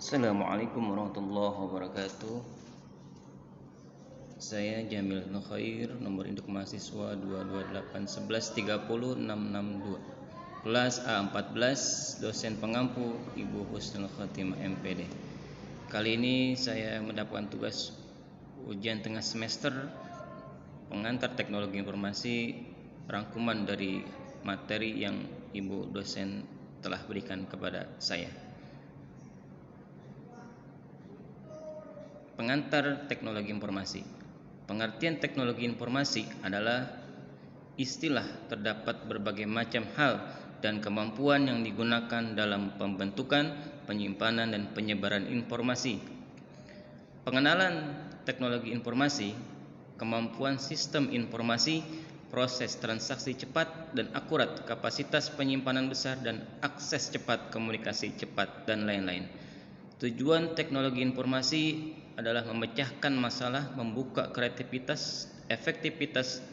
Assalamualaikum warahmatullahi wabarakatuh. Saya Jamil Nukhair, nomor induk mahasiswa 22811300662. Kelas A14, dosen pengampu Ibu Husnul Khotimah MPD. Kali ini saya mendapatkan tugas ujian tengah semester pengantar teknologi informasi, rangkuman dari materi yang Ibu dosen telah berikan kepada saya. Pengantar teknologi informasi. Pengertian teknologi informasi adalah istilah terdapat berbagai macam hal dan kemampuan yang digunakan dalam pembentukan, penyimpanan, dan penyebaran informasi. Pengenalan teknologi informasi, kemampuan sistem informasi, proses transaksi cepat dan akurat, kapasitas penyimpanan besar dan akses cepat, komunikasi cepat, dan lain-lain. Tujuan teknologi informasi adalah memecahkan masalah, membuka kreativitas, efektivitas,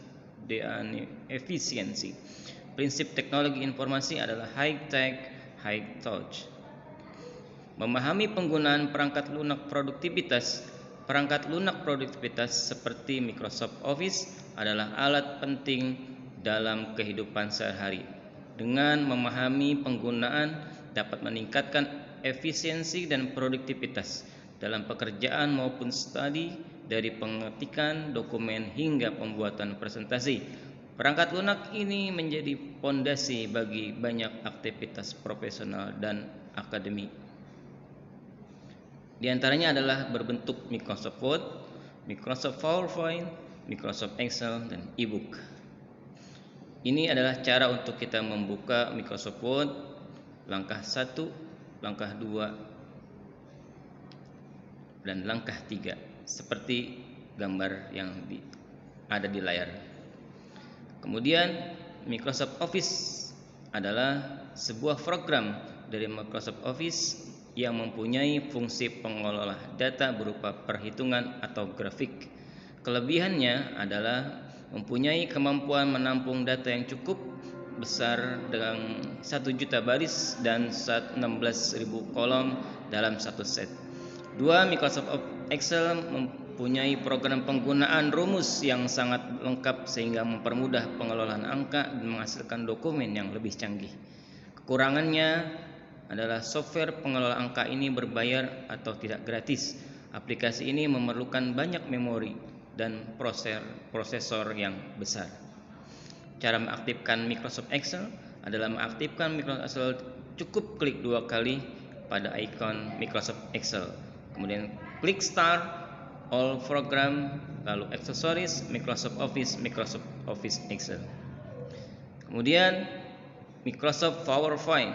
dan efisiensi. Prinsip teknologi informasi adalah high tech, high touch. Memahami penggunaan perangkat lunak produktivitas. Perangkat lunak produktivitas seperti Microsoft Office adalah alat penting dalam kehidupan sehari-hari. Dengan memahami penggunaan dapat meningkatkan efisiensi dan produktivitas dalam pekerjaan maupun studi, dari pengetikan dokumen hingga pembuatan presentasi. Perangkat lunak ini menjadi fondasi bagi banyak aktivitas profesional dan akademik. Di antaranya adalah berbentuk Microsoft Word, Microsoft PowerPoint, Microsoft Excel, dan e-book. Ini adalah cara untuk kita membuka Microsoft Word. Langkah 1, langkah 2, dan langkah 3, seperti gambar yang ada di layar. Kemudian Microsoft Office adalah sebuah program dari Microsoft Office yang mempunyai fungsi pengelola data berupa perhitungan atau grafik. Kelebihannya adalah mempunyai kemampuan menampung data yang cukup besar dengan 1 juta baris dan 16.000 kolom dalam satu set. 2. Microsoft Excel mempunyai program penggunaan rumus yang sangat lengkap sehingga mempermudah pengelolaan angka dan menghasilkan dokumen yang lebih canggih. Kekurangannya adalah software pengelola angka ini berbayar atau tidak gratis. Aplikasi ini memerlukan banyak memori dan prosesor yang besar. Cara mengaktifkan Microsoft Excel adalah mengaktifkan Microsoft Excel cukup klik 2 kali pada ikon Microsoft Excel. Kemudian klik Start, All Program, lalu Accessories, Microsoft Office Excel. Kemudian Microsoft PowerPoint.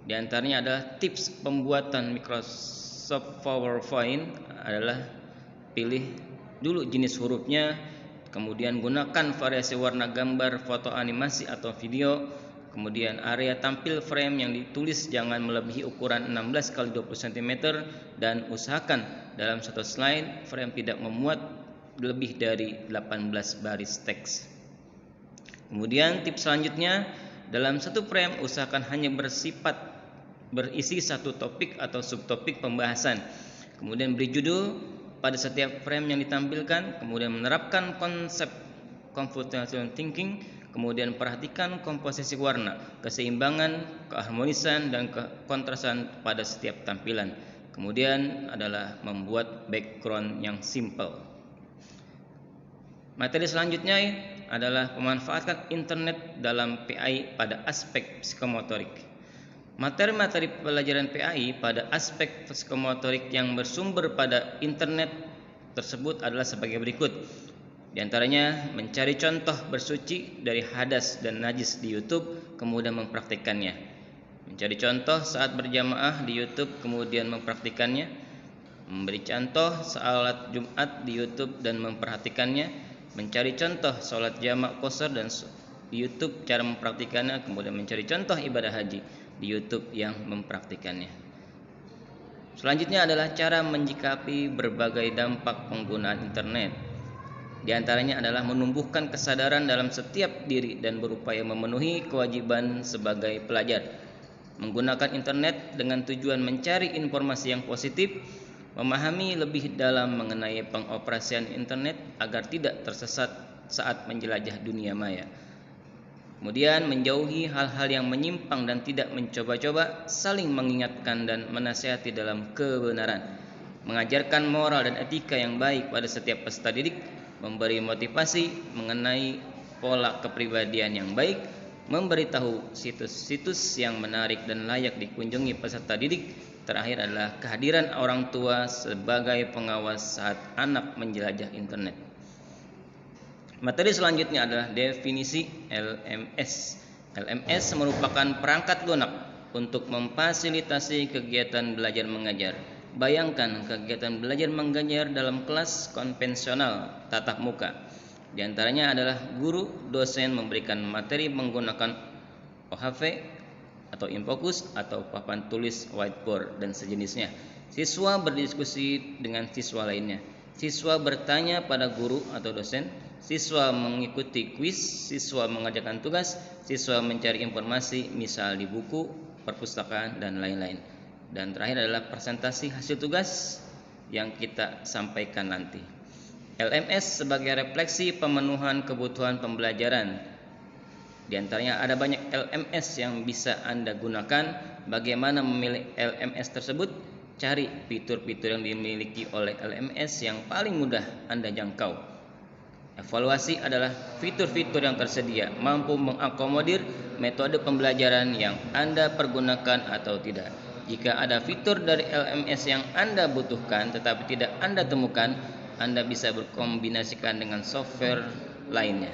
Di antaranya adalah tips pembuatan Microsoft PowerPoint adalah pilih dulu jenis hurufnya, kemudian gunakan variasi warna gambar, foto, animasi, atau video. Kemudian area tampil frame yang ditulis jangan melebihi ukuran 16 x 20 cm dan usahakan dalam satu slide frame tidak memuat lebih dari 18 baris teks. Kemudian tips selanjutnya, dalam satu frame usahakan hanya berisi satu topik atau subtopik pembahasan. Kemudian beri judul pada setiap frame yang ditampilkan, kemudian menerapkan konsep computational thinking. Kemudian perhatikan komposisi warna, keseimbangan, keharmonisan, dan kekontrasan pada setiap tampilan. Kemudian adalah membuat background yang simple. Materi selanjutnya adalah pemanfaatan internet dalam PAI pada aspek psikomotorik. Materi-materi pelajaran PAI pada aspek psikomotorik yang bersumber pada internet tersebut adalah sebagai berikut. Di antaranya mencari contoh bersuci dari hadas dan najis di YouTube, kemudian mempraktikkannya. Mencari contoh saat berjamaah di YouTube, kemudian mempraktikkannya. Memberi contoh salat Jumat di YouTube dan memperhatikannya. Mencari contoh salat jamak qasar dan di YouTube, cara mempraktikkannya. Kemudian mencari contoh ibadah haji di YouTube yang mempraktikkannya. Selanjutnya adalah cara menyikapi berbagai dampak penggunaan internet. Di antaranya adalah menumbuhkan kesadaran dalam setiap diri dan berupaya memenuhi kewajiban sebagai pelajar. menggunakan internet dengan tujuan mencari informasi yang positif, memahami lebih dalam mengenai pengoperasian internet agar tidak tersesat saat menjelajah dunia maya. Kemudian menjauhi hal-hal yang menyimpang dan tidak mencoba-coba, saling mengingatkan dan menasihati dalam kebenaran, mengajarkan moral dan etika yang baik pada setiap peserta didik, memberi motivasi mengenai pola kepribadian yang baik, memberitahu situs-situs yang menarik dan layak dikunjungi peserta didik. Terakhir adalah kehadiran orang tua sebagai pengawas saat anak menjelajah internet. Materi selanjutnya adalah definisi LMS. LMS merupakan perangkat lunak untuk memfasilitasi kegiatan belajar mengajar. Bayangkan kegiatan belajar mengajar dalam kelas konvensional tatap muka. Di antaranya adalah guru dosen memberikan materi menggunakan OHV atau infocus atau papan tulis whiteboard dan sejenisnya. Siswa berdiskusi dengan siswa lainnya. Siswa bertanya pada guru atau dosen. Siswa mengikuti kuis. Siswa mengerjakan tugas. Siswa mencari informasi misal di buku, perpustakaan dan lain-lain. Dan terakhir adalah presentasi hasil tugas yang kita sampaikan nanti. LMS sebagai refleksi pemenuhan kebutuhan pembelajaran. Di antaranya ada banyak LMS yang bisa Anda gunakan. Bagaimana memilih LMS tersebut? Cari fitur-fitur yang dimiliki oleh LMS yang paling mudah Anda jangkau. Evaluasi adalah fitur-fitur yang tersedia mampu mengakomodir metode pembelajaran yang Anda pergunakan atau tidak. Jika ada fitur dari LMS yang Anda butuhkan tetapi tidak Anda temukan, Anda bisa berkombinasikan dengan software lainnya.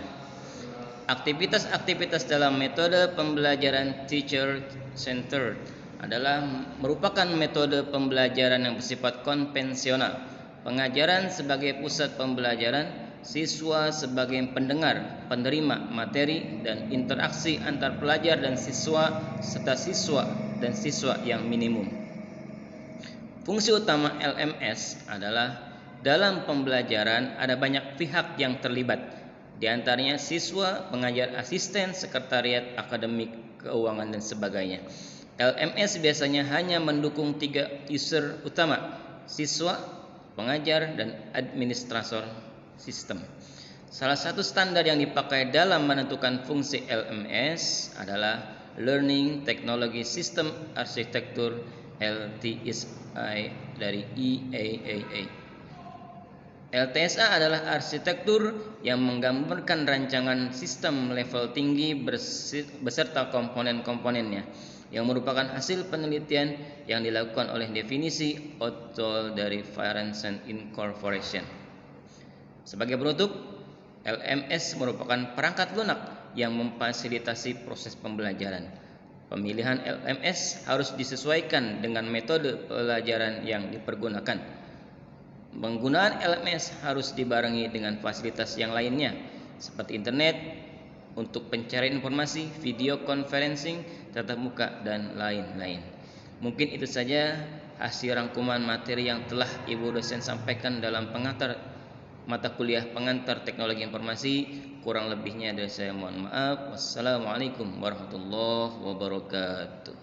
Aktivitas-aktivitas dalam metode pembelajaran teacher centered adalah merupakan metode pembelajaran yang bersifat konvensional. Pengajaran sebagai pusat pembelajaran, siswa sebagai pendengar, penerima materi, dan interaksi antar pelajar dan siswa serta siswa dan siswa yang minimum. Fungsi utama LMS adalah dalam pembelajaran ada banyak pihak yang terlibat. Di antaranya siswa, pengajar, asisten, sekretariat, akademik, keuangan dan sebagainya. LMS biasanya hanya mendukung 3 user utama: siswa, pengajar, dan administrator sistem. Salah satu standar yang dipakai dalam menentukan fungsi LMS adalah Learning Technology System Architecture LTSI dari IAAA. LTSA adalah arsitektur yang menggambarkan rancangan sistem level tinggi beserta komponen-komponennya, yang merupakan hasil penelitian yang dilakukan oleh definisi Otto dari Ferenczen Incorporation. Sebagai penutup, LMS merupakan perangkat lunak yang memfasilitasi proses pembelajaran. Pemilihan LMS harus disesuaikan dengan metode pelajaran yang dipergunakan. Penggunaan LMS harus dibarengi dengan fasilitas yang lainnya seperti internet untuk pencarian informasi, video conferencing, tatap muka, dan lain-lain. Mungkin itu saja hasil rangkuman materi yang telah Ibu dosen sampaikan dalam pengantar mata kuliah pengantar teknologi informasi. Kurang lebihnya dari saya mohon maaf. Wassalamualaikum warahmatullahi wabarakatuh.